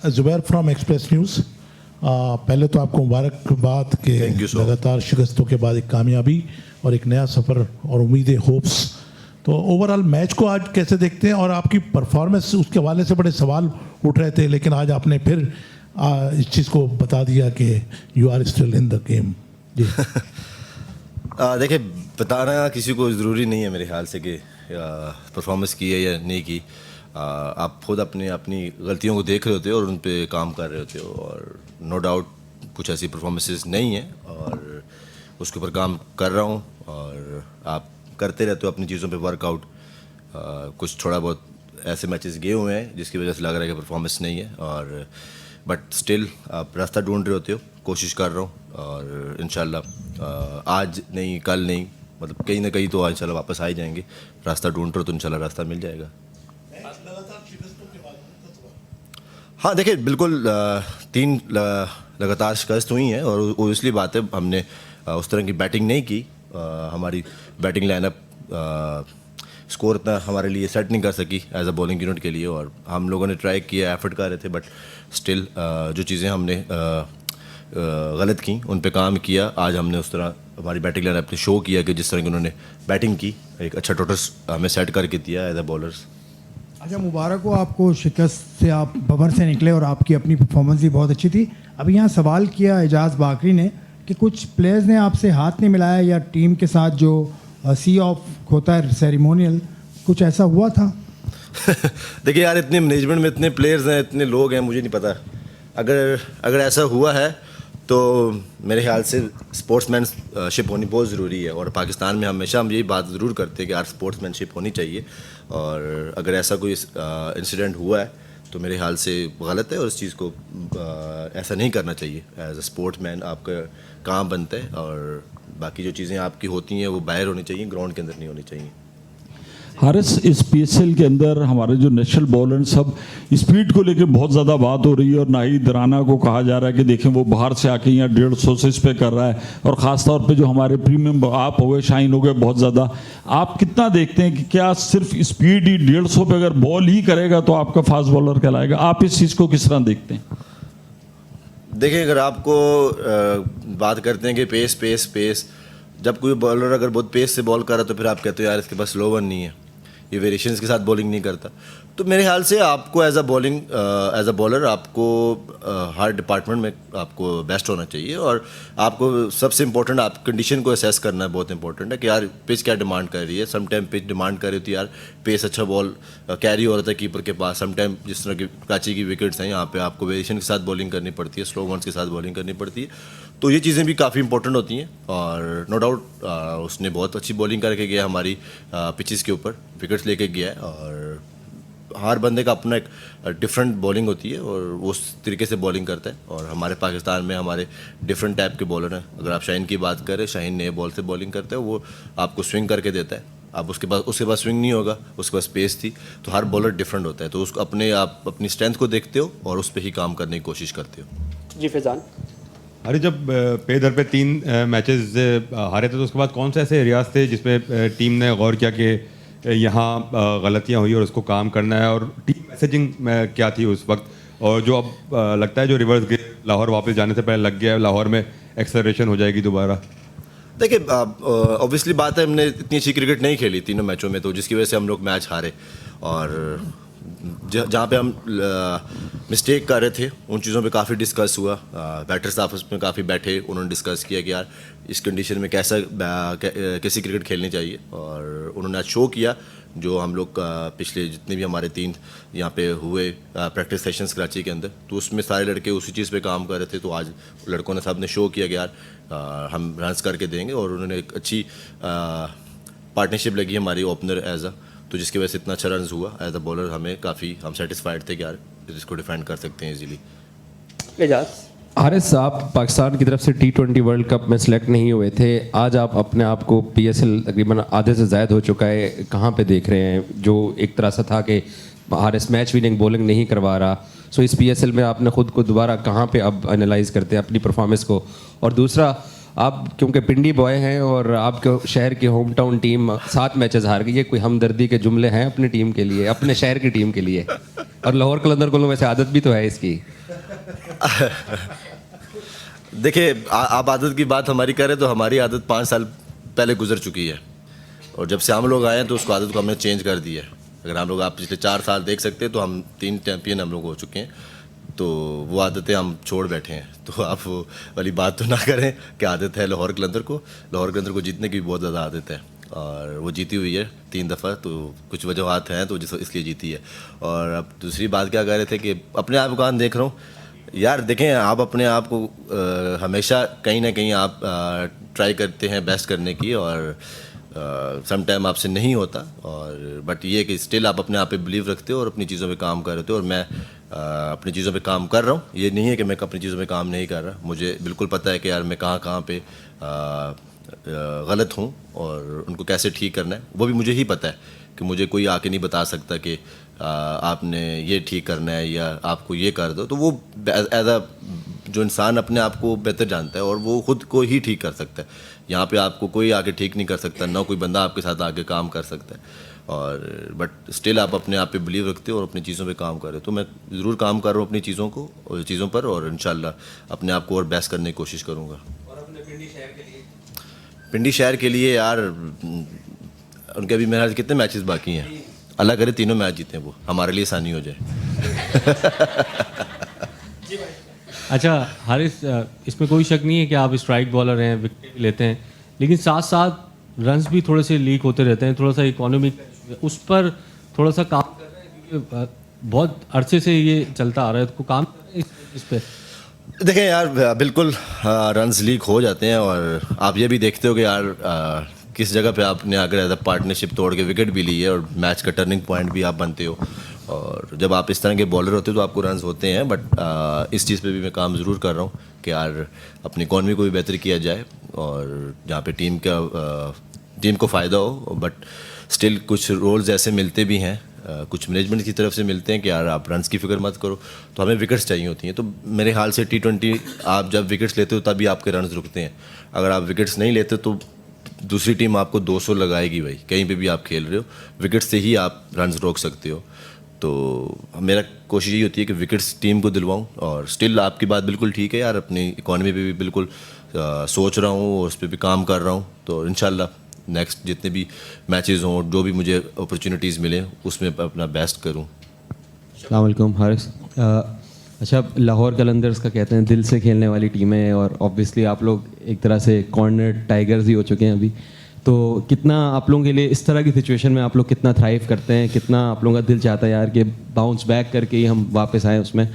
Zubair from express news. पहले तो आपको मुबारकबाद के लगातार शिकस्तों के बाद एक कामयाबी और एक नया सफ़र और उम्मीदें, होप्स। तो ओवरऑल मैच को आज कैसे देखते हैं, और आपकी परफॉर्मेंस, उसके हवाले से बड़े सवाल उठ रहे थे, लेकिन आज आपने फिर इस चीज़ को बता दिया कि you are still in the game. जी देखिए, बताना किसी को ज़रूरी नहीं है मेरे ख्याल से कि परफॉर्मेंस की है या नहीं की। आप खुद अपनी गलतियों को देख रहे होते हो और उन पे काम कर रहे होते हो, और नो डाउट कुछ ऐसी परफॉर्मेंसेस नहीं है और उसके ऊपर काम कर रहा हूँ। और आप करते रहते हो अपनी चीज़ों पे वर्कआउट। कुछ थोड़ा बहुत ऐसे मैचेस गए हुए हैं जिसकी वजह से लग रहा है कि परफॉर्मेंस नहीं है, और बट स्टिल आप रास्ता ढूंढ रहे होते हो। कोशिश कर रहा हूँ और इंशाल्लाह आज नहीं कल नहीं, मतलब कहीं ना कहीं तो इंशाल्लाह वापस आ ही जाएंगे। रास्ता ढूंढ रहे हो तो इंशाल्लाह रास्ता मिल जाएगा। हाँ देखिए, बिल्कुल 3 लगातार शिकस्त हुई हैं, और ओबियसली बात है हमने उस तरह की बैटिंग नहीं की। हमारी बैटिंग लाइनअप स्कोर इतना हमारे लिए सेट नहीं कर सकी एज अ बॉलिंग यूनिट के लिए, और हम लोगों ने ट्राई किया, एफर्ट कर रहे थे, बट स्टिल जो चीज़ें हमने गलत की उन पे काम किया। आज हमने उस तरह हमारी बैटिंग लाइनअप ने शो किया कि जिस तरह की उन्होंने बैटिंग की, एक अच्छा टोटल हमें सेट करके दिया एज अ बॉलर्स। अच्छा, मुबारक हो आपको, शिकस्त से आप बबर से निकले और आपकी अपनी परफॉर्मेंस भी बहुत अच्छी थी। अभी यहाँ सवाल किया एजाज बाकरी ने कि कुछ प्लेयर्स ने आपसे हाथ नहीं मिलाया, या टीम के साथ जो सी ऑफ होता है सेरेमोनियल, कुछ ऐसा हुआ था? देखिए यार, इतने मैनेजमेंट में इतने प्लेयर्स हैं, इतने लोग हैं, मुझे नहीं पता। अगर ऐसा हुआ है तो मेरे ख्याल से स्पोर्ट्समैनशिप होनी बहुत ज़रूरी है, और पाकिस्तान में हमेशा हम यही बात ज़रूर करते हैं कि यार स्पोर्ट्समैनशिप होनी चाहिए। और अगर ऐसा कोई इंसिडेंट हुआ है तो मेरे ख्याल से गलत है, और इस चीज़ को ऐसा नहीं करना चाहिए। एज अ स्पोर्ट्समैन आपका काम बनता है, और बाकी जो चीज़ें आपकी होती हैं वो बाहर होनी चाहिए, ग्राउंड के अंदर नहीं होनी चाहिए। हारिस, इस PSL के अंदर हमारे जो नेशनल बॉलर सब स्पीड को लेकर बहुत ज़्यादा बात हो रही है, और नाहिद राना को कहा जा रहा है कि देखें वो बाहर से आके यहाँ 150 से इस पे कर रहा है, और ख़ास तौर पे जो हमारे प्रीमियम आप हो गए, शाइन हो गए, बहुत ज़्यादा। आप कितना देखते हैं कि क्या सिर्फ स्पीड ही 150 पे अगर बॉल ही करेगा तो आपका फास्ट बॉलर कहलाएगा? आप इस चीज़ को किस तरह देखते हैं? देखिए, अगर आपको बात करते हैं कि पेस, जब कोई बॉलर अगर बहुत पेस से बॉल कर रहा है तो फिर आप कहते हो यार इसके पास स्लो वन नहीं है, ये वेरिएशंस के साथ बॉलिंग नहीं करता। तो मेरे ख्याल से आपको एज अ बॉलर आपको हर डिपार्टमेंट में आपको बेस्ट होना चाहिए, और आपको सबसे इंपॉर्टेंट आप कंडीशन को असेस करना है, बहुत इंपॉर्टेंट है कि यार पिच क्या डिमांड कर रही है। सम टाइम पिच डिमांड कर रही होती है यार पेस अच्छा बॉल कैरी हो रहा था कीपर के पास। सम टाइम जिस तरह की कराची की विकेट्स हैं, यहाँ पे आपको वेरिएशन के साथ बॉलिंग करनी पड़ती है, स्लो वंस के साथ बॉलिंग करनी पड़ती है। तो ये चीज़ें भी काफ़ी इंपॉर्टेंट होती हैं, और नो डाउट उसने बहुत अच्छी बॉलिंग करके गया हमारी पिचेस के ऊपर, विकेट्स लेके गया है। और हर बंदे का अपना एक डिफरेंट बॉलिंग होती है, और वो उस तरीके से बॉलिंग करता है। और हमारे पाकिस्तान में हमारे डिफरेंट टाइप के बॉलर हैं। अगर आप शाहीन की बात करें, शाहीन नए बॉल से बॉलिंग करता है, वो आपको स्विंग करके देता है। अब उसके पास स्विंग नहीं होगा, उसके पास स्पेस थी। तो हर बॉलर डिफरेंट होता है, तो उसको आप अपनी स्ट्रेंथ को देखते हो और उस पर ही काम करने की कोशिश करते हो। जी फैजान। अरे, जब पे दर पे 3 मैचेस हारे थे तो उसके बाद कौन से ऐसे एरियाज थे जिसमें टीम ने गौर किया कि यहाँ गलतियाँ हुई और उसको काम करना है, और टीम मैसेजिंग में क्या थी उस वक्त? और जो अब लगता है जो रिवर्स गियर लाहौर वापस जाने से पहले लग गया है, लाहौर में एक्सेलरेशन हो जाएगी दोबारा। देखिए, ऑब्वियसली बात है, हमने इतनी अच्छी क्रिकेट नहीं खेली तीनों मैचों में, तो जिसकी वजह से हम लोग मैच हारे। और जहाँ पे हम मिस्टेक कर रहे थे उन चीज़ों पे काफ़ी डिस्कस हुआ। बैटर्स आपस में काफ़ी बैठे, उन्होंने डिस्कस किया कि यार इस कंडीशन में कैसी क्रिकेट खेलनी चाहिए, और उन्होंने आज शो किया। जो हम लोग पिछले जितने भी हमारे 3 यहाँ पे हुए प्रैक्टिस सेशंस कराची के अंदर, तो उसमें सारे लड़के उसी चीज़ पे काम कर रहे थे। तो आज लड़कों ने सब ने शो किया कि यार हम रन्स करके देंगे, और उन्होंने एक अच्छी पार्टनरशिप लगी हमारी ओपनर एज अ, तो जिसकी वजह से इतना अच्छा रन हुआ। एज अ बॉलर हम सेटिस्फाइड थे कि यार इसको डिफेंड कर सकते हैं इजीली। एजाज। हारिस, आप पाकिस्तान की तरफ से T20 वर्ल्ड कप में सिलेक्ट नहीं हुए थे। आज आप अपने आप को PSL तकरीबन आधे से ज़्यादा हो चुका है, कहाँ पे देख रहे हैं? जो एक तरह से था कि हारिस मैच विनिंग बॉलिंग नहीं करवा रहा, सो इस PSL में आपने ख़ुद को दोबारा कहाँ पे अब एनालाइज करते हैं अपनी परफॉर्मेंस को? और दूसरा, आप क्योंकि पिंडी बॉय हैं और आपके शहर की होम टाउन टीम 7 मैचेस हार गई है, कोई हमदर्दी के जुमले हैं अपनी टीम के लिए, अपने शहर की टीम के लिए? और लाहौर कलंदर को वैसे आदत भी तो है इसकी। देखिए आप आदत की बात हमारी करें तो हमारी आदत 5 साल पहले गुजर चुकी है, और जब से हम लोग आए हैं तो उसको आदत को हमने चेंज कर दिया है। अगर हम लोग आप पिछले 4 साल देख सकते हैं तो हम 3 चैंपियन हम लोग हो चुके हैं, तो वो आदतें हम छोड़ बैठे हैं। तो आप वो वाली बात तो ना करें कि आदत है लाहौर कलंदर को। लाहौर कलंदर को जीतने की भी बहुत ज़्यादा आदत है, और वो जीती हुई है 3 दफ़ा, तो कुछ वजूहत हैं तो इसलिए जीती है। और अब दूसरी बात क्या कह रहे थे कि अपने आप को देख रहा हूँ यार, देखें आप अपने आप को हमेशा कहीं ना कहीं आप ट्राई करते हैं बेस्ट करने की, और सम टाइम आपसे नहीं होता, और बट ये कि स्टिल आप अपने आप पे बिलीव रखते हो और अपनी चीज़ों पे काम कर रहे हो। और मैं अपनी चीज़ों पे काम कर रहा हूँ, ये नहीं है कि मैं अपनी चीज़ों पे काम नहीं कर रहा। मुझे बिल्कुल पता है कि यार मैं कहाँ पे गलत हूँ और उनको कैसे ठीक करना है, वो भी मुझे ही पता है कि मुझे कोई आके नहीं बता सकता कि आपने ये ठीक करना है या आपको ये कर दो। तो वो एज अ जो इंसान अपने आप को बेहतर जानता है और वो ख़ुद को ही ठीक कर सकता है। यहाँ पे आपको कोई आके ठीक नहीं कर सकता, ना कोई बंदा आपके साथ आके काम कर सकता है। और बट स्टिल आप अपने आप पे बिलीव रखते हो और अपनी चीज़ों पे काम कर रहे हो। तो मैं ज़रूर काम कर रहा हूँ अपनी चीज़ों पर, और इंशाल्लाह अपने आप को और बेस्ट करने की कोशिश करूँगा। और अपने पिंडी शहर के लिए यार उनके अभी मेरे कितने मैचेस बाकी हैं, अल्लाह करे तीनों मैच जीते वो, हमारे लिए आसानी हो जाए। अच्छा हारिस, इसमें कोई शक नहीं है कि आप स्ट्राइक बॉलर हैं, विकेट लेते हैं, लेकिन साथ साथ रन्स भी थोड़े से लीक होते रहते हैं, थोड़ा सा इकोनॉमिक उस पर थोड़ा सा काम कर रहे हैं, क्योंकि बहुत अरसे से ये चलता आ रहा है, तो काम कर रहे हैं इस पर? देखें यार, बिल्कुल रन्स लीक हो जाते हैं, और आप ये भी देखते हो कि यार किस जगह पे आपने अगर एज अ पार्टनरशिप तोड़ के विकेट भी ली है और मैच का टर्निंग पॉइंट भी आप बनते हो। और जब आप इस तरह के बॉलर होते हो तो आपको रन्स होते हैं, बट इस चीज़ पे भी मैं काम ज़रूर कर रहा हूँ कि यार अपनी इकॉनमी को भी बेहतर किया जाए, और जहाँ पे टीम को फ़ायदा हो। बट स्टिल कुछ रोल्स ऐसे मिलते भी हैं, कुछ मैनेजमेंट की तरफ से मिलते हैं कि यार आप रन्स की फिक्र मत करो, तो हमें विकेट्स चाहिए होती हैं। तो मेरे ख्याल से T20 आप जब विकेट्स लेते हो तभी आपके रन्स रुकते हैं। अगर आप विकेट्स नहीं लेते तो दूसरी टीम आपको 200 लगाएगी भाई, कहीं पे भी आप खेल रहे हो, विकेट से ही आप रन्स रोक सकते हो। तो मेरा कोशिश यही होती है कि विकेट्स टीम को दिलवाऊं, और स्टिल आपकी बात बिल्कुल ठीक है यार, अपनी इकॉनमी पे भी बिल्कुल सोच रहा हूँ और उस पर भी काम कर रहा हूँ। तो इंशाल्लाह नेक्स्ट जितने भी मैचेस हों, जो भी मुझे अपॉर्चुनिटीज़ मिले, उसमें अपना बेस्ट करूँ। अस्सलाम वालेकुम हारिस। अच्छा, लाहौर कलंदर्स का कहते हैं दिल से खेलने वाली टीम है, और ऑब्वियसली आप लोग एक तरह से कॉर्नर टाइगर्स ही हो चुके हैं अभी। तो कितना आप लोगों के लिए इस तरह की सिचुएशन में आप लोग कितना थ्राइव करते हैं, कितना आप लोगों का दिल चाहता है यार कि बाउंस बैक करके ही हम वापस आएँ उसमें,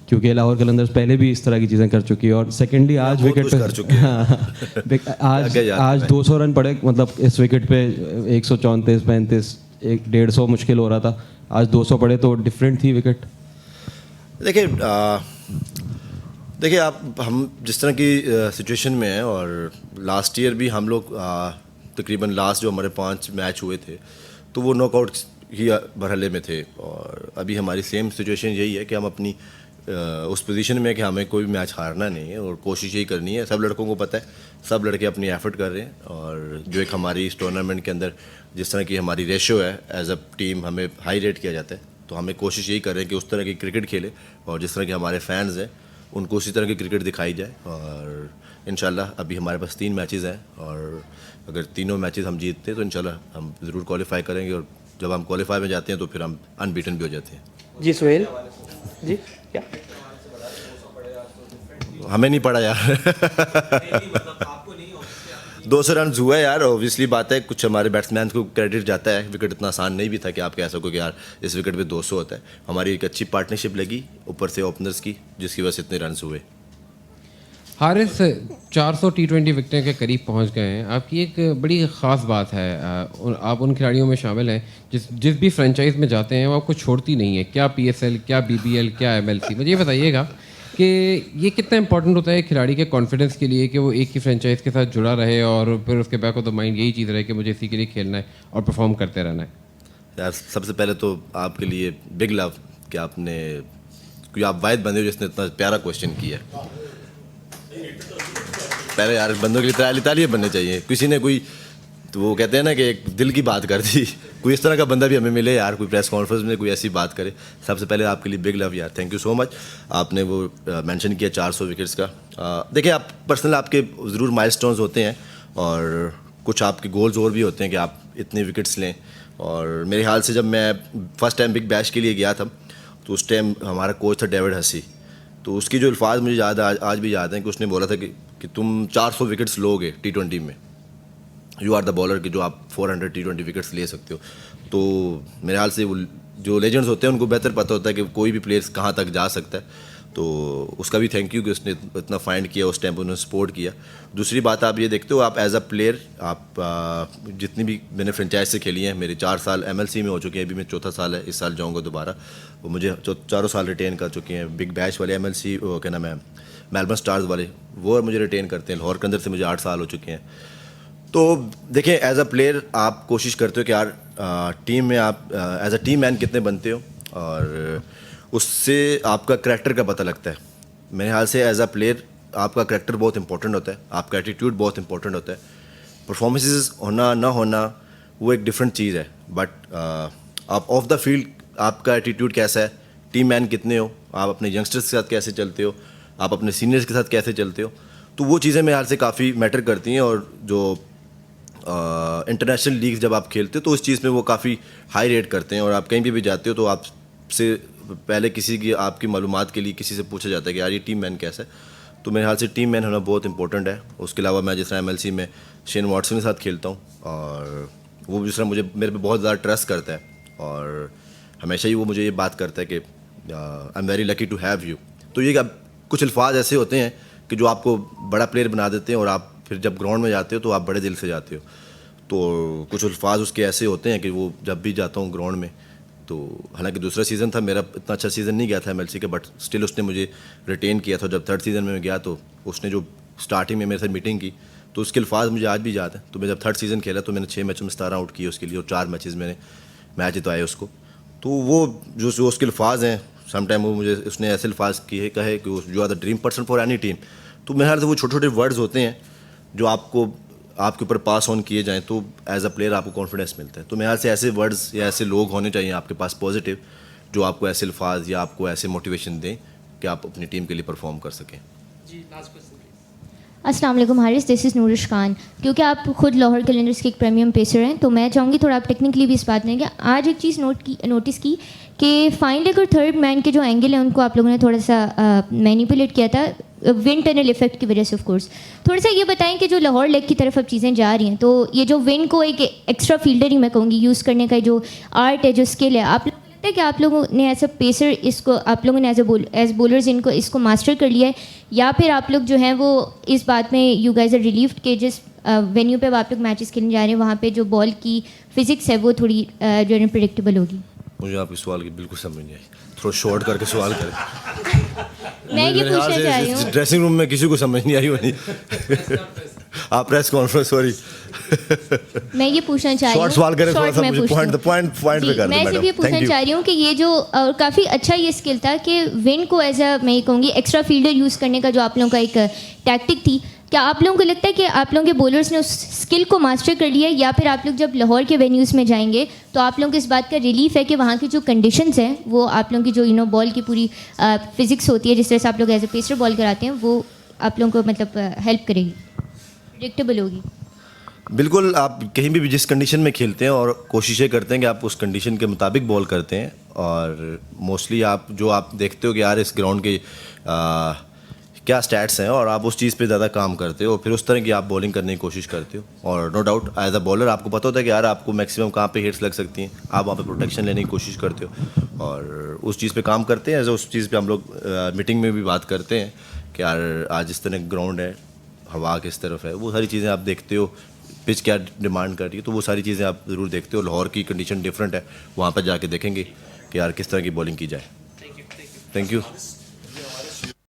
क्योंकि लाहौर कलंदर्स पहले भी इस तरह की चीज़ें कर चुकी है। और सेकेंडली आज विकेट पे कर चुके हैं। आज 200 रन पड़े, मतलब इस विकेट पे 134, 35, 150 मुश्किल हो रहा था, आज 200 पड़े, तो डिफरेंट थी विकेट। देखिए हम जिस तरह की सिचुएशन में हैं, और लास्ट ईयर भी हम लोग तकरीबन लास्ट जो हमारे 5 मैच हुए थे तो वो नॉकआउट ही मरहले में थे, और अभी हमारी सेम सिचुएशन यही है कि हम अपनी उस पोजीशन में कि हमें कोई भी मैच हारना नहीं है और कोशिश यही करनी है। सब लड़कों को पता है, सब लड़के अपनी एफर्ट कर रहे हैं, और जो एक हमारी इस टूर्नामेंट के अंदर जिस तरह की हमारी रेशो है एज अ टीम, हमें हाई रेट किया जाता है, तो हमें कोशिश यही कर रहे हैं कि उस तरह की क्रिकेट खेले, और जिस तरह के हमारे फैंस हैं उनको उसी तरह की क्रिकेट दिखाई जाए। और इंशाल्लाह अभी हमारे पास 3 मैचेस हैं, और अगर तीनों मैचेस हम जीतते हैं तो इंशाल्लाह हम ज़रूर क्वालिफाई करेंगे, और जब हम क्वालिफाई में जाते हैं तो फिर हम अनबीटन भी हो जाते हैं। जी सुहेल जी, क्या हमें नहीं पड़ा यार। 200 रन हुआ है यार, ऑब्वियसली बात है, कुछ हमारे बैट्समैन को क्रेडिट जाता है। विकेट इतना आसान नहीं भी था कि आप कह सको कि यार इस विकेट पे 200 होता है। हमारी एक अच्छी पार्टनरशिप लगी ऊपर से ओपनर्स की, जिसकी वजह से इतने रन हुए। हारिस 400 T20 विकेटें के करीब पहुंच गए हैं। आपकी एक बड़ी ख़ास बात है, आप उन खिलाड़ियों में शामिल हैं जिस भी फ्रेंचाइज में जाते हैं वो आपको छोड़ती नहीं है, क्या PSL, क्या BBL, क्या MLC। मुझे ये बताइएगा कि ये कितना इंपॉर्टेंट होता है खिलाड़ी के कॉन्फिडेंस के लिए कि वो एक ही फ्रेंचाइज के साथ जुड़ा रहे, और फिर उसके बैक ऑफ द माइंड यही चीज़ रहे कि मुझे इसी के लिए खेलना है और परफॉर्म करते रहना है। यार सबसे पहले तो आपके लिए बिग लव कि आपने, क्योंकि आप वाहिद बंदे हो जिसने इतना प्यारा क्वेश्चन किया है। पहले यार बंदों के लिए तालियां बनने चाहिए। किसी ने कोई तो वो कहते हैं ना कि एक दिल की बात कर दी, कोई इस तरह का बंदा भी हमें मिले यार, कोई प्रेस कॉन्फ्रेंस में कोई ऐसी बात करे। सबसे पहले आपके लिए बिग लव यार, थैंक यू सो मच। आपने वो मेंशन किया 400 विकेट्स का। देखिए आप पर्सनल आपके ज़रूर माइलस्टोन्स होते हैं और कुछ आपके गोल्स और भी होते हैं कि आप इतने विकेट्स लें। और मेरे ख्याल से जब मैं फर्स्ट टाइम बिग बैश के लिए गया था तो उस टाइम हमारा कोच था डेविड हसी, तो उसकी जो अल्फाज मुझे याद आज भी याद हैं कि उसने बोला था कि तुम 400 विकेट्स लोगे T20 में, यू आर द बॉलर कि जो आप 400 T20 विकेट्स ले सकते हो। तो मेरे ख्याल से वो जो लेजेंड्स होते हैं उनको बेहतर पता होता है कि कोई भी प्लेयर कहाँ तक जा सकता है। तो उसका भी थैंक यू कि उसने इतना फाइंड किया, उस टाइम उन्होंने सपोर्ट किया। दूसरी बात आप ये देखते हो, आप एज अ प्लेयर आप जितनी भी मैंने फ्रेंचाइज से खेली हैं, मेरे 4 साल MLC में हो चुके हैं, अभी मैं चौथा साल है, इस साल जाऊँगा दोबारा। वो मुझे चारों साल रिटेन कर चुके हैं। बिग बैश वाले MLC क्या नाम है, मेलबर्न स्टार्स वाले, वो मुझे रिटेन करते हैं। लाहौर के अंदर से मुझे 8 साल हो चुके हैं। तो देखिए एज अ प्लेयर आप कोशिश करते हो कि यार टीम में आप एज अ टीम मैन कितने बनते हो, और उससे आपका करैक्टर का पता लगता है। मेरे ख्याल से एज अ प्लेयर आपका करैक्टर बहुत इंपॉर्टेंट होता है, आपका एटीट्यूड बहुत इंपॉर्टेंट होता है। परफॉर्मेंसेस होना ना होना वो एक डिफरेंट चीज़ है, बट आप ऑफ द फील्ड आपका एटीट्यूड कैसा है, टीम मैन कितने हो, आप अपने यंगस्टर्स के साथ कैसे चलते हो, आप अपने सीनियर्स के साथ कैसे चलते हो, तो वो चीज़ें मेरे ख्याल से काफ़ी मैटर करती हैं। और जो इंटरनेशनल लीग जब आप खेलते हो तो उस चीज़ में वो काफ़ी हाई रेट करते हैं। और आप कहीं भी जाते हो तो आपसे पहले किसी की आपकी मालूमात के लिए किसी से पूछा जाता है कि यार ये टीम मैन कैसा है। तो मेरे ख्याल से टीम मैन होना बहुत इंपॉर्टेंट है। उसके अलावा मैं जिस तरह MLC में शेन वॉटसन के साथ खेलता हूँ, और वो जिस तरह मेरे पे बहुत ज़्यादा ट्रस्ट करता है, और हमेशा ही वो मुझे ये बात करता है कि I am very lucky to have you. तो ये अब कुछ अल्फाज ऐसे होते हैं कि जो आपको बड़ा प्लेयर बना देते हैं, और आप फिर जब ग्राउंड में जाते हो तो आप बड़े दिल से जाते हो। तो कुछ अल्फाज उसके ऐसे होते हैं कि वो जब भी जाता हूँ ग्राउंड में, तो हालांकि दूसरा सीज़न था मेरा, इतना अच्छा सीज़न नहीं गया था MLC का, बट स्टिल उसने मुझे रिटेन किया था। जब 3rd सीज़न में मैं गया तो उसने जो स्टार्टिंग में मेरे साथ मीटिंग की, तो उसके अल्फाज मुझे आज भी याद है। तो मैं जब 3rd सीज़न खेला तो मैंने 6 मैचों में 17 आउट किए उसके लिए, और 4 मैचेस मैंने मैच जितवाए उसको। तो वो जो उसके अल्फाज हैं, समटाइम वो मुझे उसने ऐसे अल्फाज कहे कि you are the dream person for any team. तो मेरे ख्याल से वो छोटे छोटे वर्ड्स होते हैं जो आपके ऊपर पास ऑन किए जाएं तो एज अ प्लेयर आपको कॉन्फिडेंस मिलता है। तो मेरे ख्याल से ऐसे वर्ड्स या ऐसे लोग होने चाहिए आपके पास पॉजिटिव, जो आपको ऐसे अल्फाज या आपको ऐसे मोटिवेशन दें कि आप अपनी टीम के लिए परफॉर्म कर सकें। अस्सलाम वालेकुम हारिस, दिस इज़ नूरिश खान। क्योंकि आप खुद लाहौर कैलेंडर्स के एक प्रीमियम पेसर हैं, तो मैं चाहूँगी थोड़ा आप टेक्निकली भी इस बात में कि आज एक चीज़ नोटिस की कि फाइनल और थर्ड मैन के जो एंगल है उनको आप लोगों ने थोड़ा सा मैनिपुलेट किया था विंड टनल इफेक्ट की वजह से। ऑफ कोर्स थोड़ा सा ये बताएं कि जो लाहौर लेग की तरफ अब चीज़ें जा रही हैं, तो ये जो विंड को एक एक्स्ट्रा फील्डर ही मैं कहूँगी यूज़ करने का जो आर्ट है, जो स्किल है, आप है कि आप लोगों ने एज अ पेसर इसको, आप लोगों ने एज बॉलर्स इसको मास्टर कर लिया है, या फिर आप लोग जो हैं वो इस बात में यू गाइज आर रिलीव्ड के जिस वेन्यू पे आप लोग मैचेस खेलने जा रहे हैं वहाँ पे जो बॉल की फिजिक्स है वो थोड़ी जो है प्रेडिक्टेबल होगी? मुझे आपके सवाल की बिल्कुल समझ नहीं आई, थोड़ा शॉर्ट करके सवाल करें। मैं ये पूछना चाह रही हूँ, ड्रेसिंग रूम में किसी को समझ नहीं आई होनी। आप प्रेस कॉन्फ्रेंस, सॉरी मैं ये पूछना चाह रही हूँ, सवाल करें थोड़ा सा, मुझे पॉइंट पे कर दो। मैं सिर्फ ये पूछना चाह रही हूँ कि ये जो काफ़ी अच्छा ये स्किल था कि विन को एज अ मैं ये कहूँगी एक्स्ट्रा फील्डर यूज़ करने का जो आप लोगों का एक टैक्टिक थी, क्या आप लोगों को लगता है कि आप लोगों के बॉलर्स ने उस स्किल को मास्टर कर लिया है, या फिर आप लोग जब लाहौर के वेन्यूज़ में जाएंगे तो आप लोगों को इस बात का रिलीफ है कि वहाँ की जो कंडीशंस हैं वो आप लोगों की जो बॉल की पूरी फिजिक्स होती है, जिस तरह से आप लोग एज अ पेसर बॉल कराते हैं, वो आप लोगों को मतलब हेल्प करेगी, प्रेडिक्टेबल होगी? बिल्कुल, आप कहीं भी जिस कंडीशन में खेलते हैं और कोशिशें करते हैं कि आप उस कंडीशन के मुताबिक बॉल करते हैं, और मोस्टली आप देखते हो कि यार इस ग्राउंड के क्या स्टैट्स हैं, और आप उस चीज़ पे ज़्यादा काम करते हो, फिर उस तरह की आप बॉलिंग करने की कोशिश करते हो। और no doubt as a bowler आपको पता होता है कि यार आपको मैक्सिमम कहाँ पे हिट्स लग सकती हैं, आप वहाँ पे प्रोटेक्शन लेने की कोशिश करते हो, और उस चीज़ पे काम करते हैं। उस चीज़ पे हम लोग मीटिंग में भी बात करते हैं कि यार आज इस तरह ग्राउंड है, हवा किस तरफ है, वो सारी चीज़ें आप देखते हो, पिच क्या डिमांड कर रही है, तो वो सारी चीज़ें आप ज़रूर देखते हो। लाहौर की कंडीशन डिफरेंट है, वहाँ पर जाके देखेंगे कि यार किस तरह की बॉलिंग की जाए। Thank you.